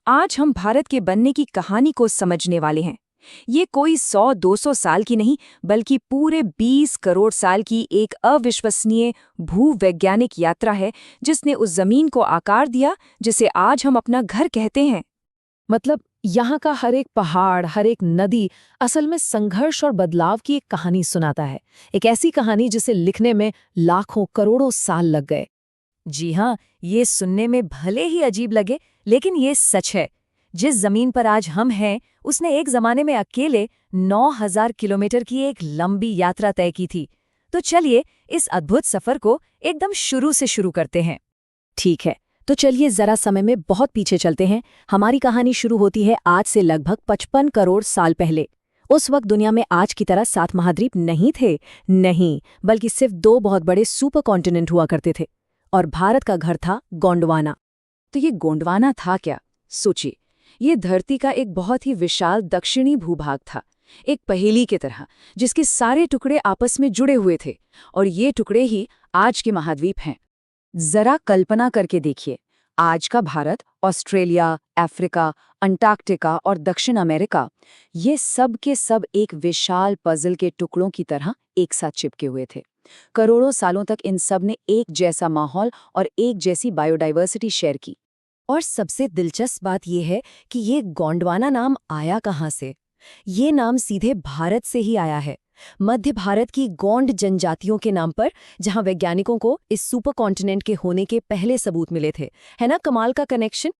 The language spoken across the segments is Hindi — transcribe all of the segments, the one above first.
आज हम भारत के बनने की कहानी को समझने वाले हैं। ये कोई 100-200 साल की नहीं, बल्कि पूरे 20 करोड़ साल की एक अविश्वसनीय भूवैज्ञानिक यात्रा है, जिसने उस जमीन को आकार दिया जिसे आज हम अपना घर कहते हैं। मतलब यहाँ का हर एक पहाड़, हर एक नदी असल में संघर्ष और बदलाव की एक कहानी सुनाता है। एक ऐसी कहानी जिसे लिखने में लाखों करोड़ों साल लग गए। जी हाँ, ये सुनने में भले ही अजीब लगे, लेकिन ये सच है। जिस जमीन पर आज हम हैं, उसने एक जमाने में अकेले 9000 किलोमीटर की एक लंबी यात्रा तय की थी। तो चलिए इस अद्भुत सफर को एकदम शुरू से शुरू करते हैं। ठीक है, तो चलिए जरा समय में बहुत पीछे चलते हैं। हमारी कहानी शुरू होती है आज से लगभग 55 करोड़ साल पहले। उस वक्त दुनिया में आज की तरह 7 महाद्वीप नहीं थे, नहीं, बल्कि सिर्फ 2 बहुत बड़े सुपर कॉन्टिनेंट हुआ करते थे। और भारत का घर था गोंडवाना। तो ये गोंडवाना था क्या? सोचिए, ये धरती का एक बहुत ही विशाल दक्षिणी भूभाग था, एक पहेली की तरह, जिसके सारे टुकड़े आपस में जुड़े हुए थे, और ये टुकड़े ही आज के महाद्वीप हैं। जरा कल्पना करके देखिए, आज का भारत, ऑस्ट्रेलिया, अफ्रीका, अंटार्कटिका और दक्षिण अमेरिका, ये सब के सब एक विशाल पजल के टुकड़ों की तरह एक साथ चिपके हुए थे। करोड़ों सालों तक इन सब ने एक जैसा माहौल और एक जैसी बायोडाइवर्सिटी शेयर की। और सबसे दिलचस्प बात यह है कि ये गोंडवाना नाम आया कहाँ से। ये नाम सीधे भारत से ही आया है, मध्य भारत की गोंड जनजातियों के नाम पर, जहां वैज्ञानिकों को इस सुपर कॉन्टिनेंट के होने के पहले सबूत मिले थे। है ना कमाल का कनेक्शन।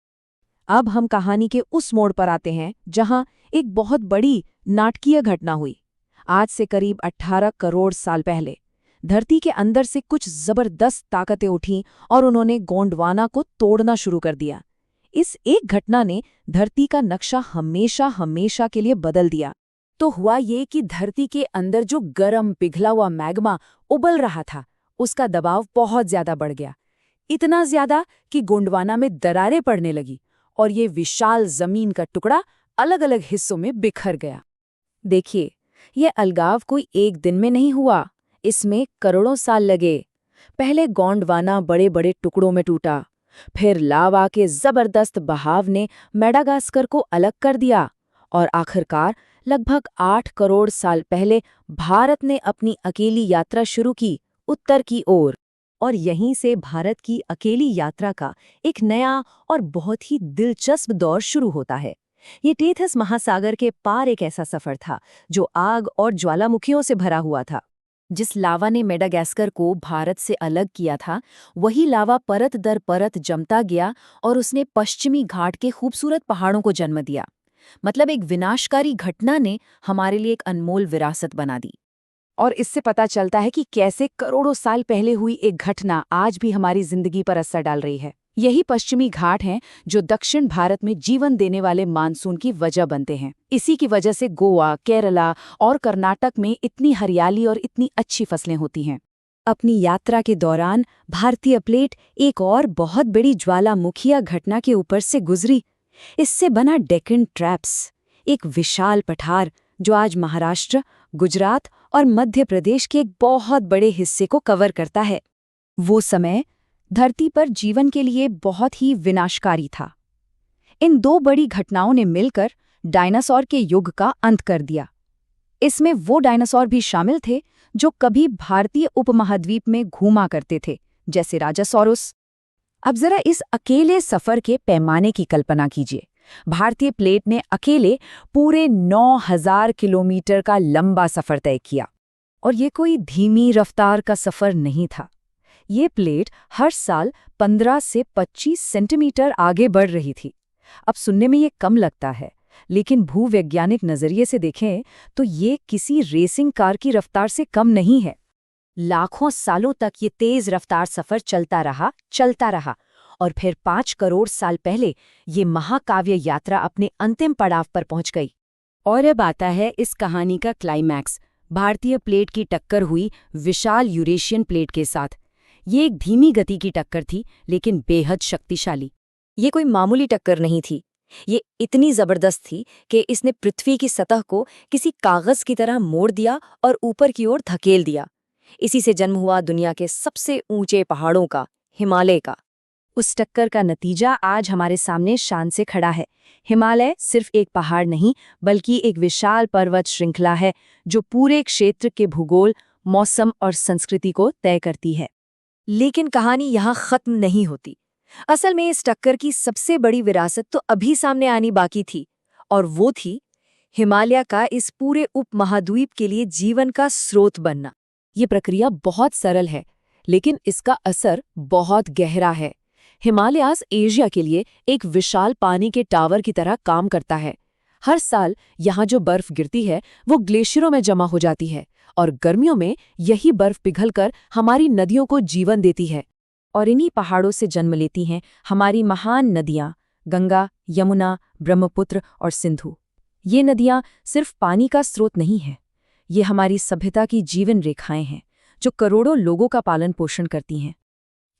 अब हम कहानी के उस मोड़ पर आते हैं जहां एक बहुत बड़ी नाटकीय घटना हुई। आज से करीब 18 करोड़ साल पहले धरती के अंदर से कुछ जबरदस्त ताकतें उठीं और उन्होंने गोंडवाना को तोड़ना शुरू कर दिया। इस एक घटना ने धरती का नक्शा हमेशा हमेशा के लिए बदल दिया। तो हुआ ये कि धरती के अंदर जो गर्म पिघला हुआ मैग्मा उबल रहा था, उसका दबाव बहुत ज्यादा बढ़ गया। इतना ज्यादा कि गोंडवाना में दरारें पड़ने लगी और ये विशाल जमीन का टुकड़ा अलग अलग हिस्सों में बिखर गया। देखिए, ये अलगाव कोई एक दिन में नहीं हुआ, इसमें करोड़ों साल लगे। पहले गोंडवाना बड़े बड़े टुकड़ों में टूटा, फिर लावा के जबरदस्त बहाव ने मेडागास्कर को अलग कर दिया, और आखिरकार लगभग 8 करोड़ साल पहले भारत ने अपनी अकेली यात्रा शुरू की उत्तर की ओर। और यहीं से भारत की अकेली यात्रा का एक नया और बहुत ही दिलचस्प दौर शुरू होता है। ये टेथस महासागर के पार एक ऐसा सफर था जो आग और ज्वालामुखियों से भरा हुआ था। जिस लावा ने मेडागास्कर को भारत से अलग किया था, वही लावा परत दर परत जमता गया और उसने पश्चिमी घाट के खूबसूरत पहाड़ों को जन्म दिया। मतलब एक विनाशकारी घटना ने हमारे लिए एक अनमोल विरासत बना दी। और इससे पता चलता है कि कैसे करोड़ों साल पहले हुई एक घटना आज भी हमारी जिंदगी पर असर डाल रही है। यही पश्चिमी घाट हैं जो दक्षिण भारत में जीवन देने वाले मानसून की वजह बनते हैं। इसी की वजह से गोवा, केरला और कर्नाटक में इतनी हरियाली और इतनी अच्छी फसलें होती हैं। अपनी यात्रा के दौरान भारतीय प्लेट एक और बहुत बड़ी ज्वालामुखीय घटना के ऊपर से गुजरी। इससे बना डेक्कन ट्रैप्स, एक विशाल पठार जो आज महाराष्ट्र, गुजरात और मध्य प्रदेश के एक बहुत बड़े हिस्से को कवर करता है। वो समय धरती पर जीवन के लिए बहुत ही विनाशकारी था। इन 2 बड़ी घटनाओं ने मिलकर डायनासोर के युग का अंत कर दिया। इसमें वो डायनासोर भी शामिल थे जो कभी भारतीय उपमहाद्वीप में घूमा करते थे, जैसे राजासोरस। अब जरा इस अकेले सफर के पैमाने की कल्पना कीजिए। भारतीय प्लेट ने अकेले पूरे 9000 किलोमीटर का लंबा सफर तय किया, और ये कोई धीमी रफ्तार का सफर नहीं था। ये प्लेट हर साल 15 से 25 सेंटीमीटर आगे बढ़ रही थी। अब सुनने में ये कम लगता है, लेकिन भूवैज्ञानिक नजरिए से देखें तो ये किसी रेसिंग कार की रफ्तार से कम नहीं है। लाखों सालों तक ये तेज रफ्तार सफर चलता रहा, और फिर 5 करोड़ साल पहले ये महाकाव्य यात्रा अपने अंतिम पड़ाव पर पहुंच गई। और अब आता है इस कहानी का क्लाइमैक्स। भारतीय प्लेट की टक्कर हुई विशाल यूरेशियन प्लेट के साथ। ये एक धीमी गति की टक्कर थी, लेकिन बेहद शक्तिशाली। ये कोई मामूली टक्कर नहीं थी। ये इतनी जबरदस्त थी कि इसने पृथ्वी की सतह को किसी कागज की तरह मोड़ दिया और ऊपर की ओर धकेल दिया। इसी से जन्म हुआ दुनिया के सबसे ऊंचे पहाड़ों का, हिमालय का। उस टक्कर का नतीजा आज हमारे सामने शान से खड़ा है। हिमालय सिर्फ एक पहाड़ नहीं बल्कि एक विशाल पर्वत श्रृंखला है जो पूरे क्षेत्र के भूगोल, मौसम और संस्कृति को तय करती है। लेकिन कहानी यहाँ खत्म नहीं होती। असल में इस टक्कर की सबसे बड़ी विरासत तो अभी सामने आनी बाकी थी, और वो थी हिमालय का इस पूरे उपमहाद्वीप के लिए जीवन का स्रोत बनना। ये प्रक्रिया बहुत सरल है, लेकिन इसका असर बहुत गहरा है। हिमालयाज़ एशिया के लिए एक विशाल पानी के टावर की तरह काम करता है। हर साल यहाँ जो बर्फ गिरती है वो ग्लेशियरों में जमा हो जाती है और गर्मियों में यही बर्फ पिघलकर हमारी नदियों को जीवन देती है। और इन्हीं पहाड़ों से जन्म लेती हैं हमारी महान नदियाँ गंगा, यमुना, ब्रह्मपुत्र और सिंधु। ये नदियाँ सिर्फ पानी का स्रोत नहीं हैं, ये हमारी सभ्यता की जीवन रेखाएं हैं जो करोड़ों लोगों का पालन पोषण करती हैं।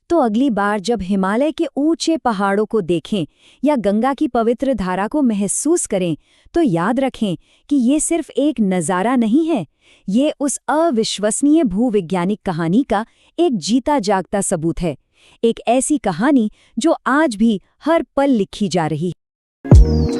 तो अगली बार जब हिमालय के ऊंचे पहाड़ों को देखें या गंगा की पवित्र धारा को महसूस करें, तो याद रखें कि ये सिर्फ एक नज़ारा नहीं है, ये उस अविश्वसनीय भूवैज्ञानिक कहानी का एक जीता जागता सबूत है। एक ऐसी कहानी जो आज भी हर पल लिखी जा रही है।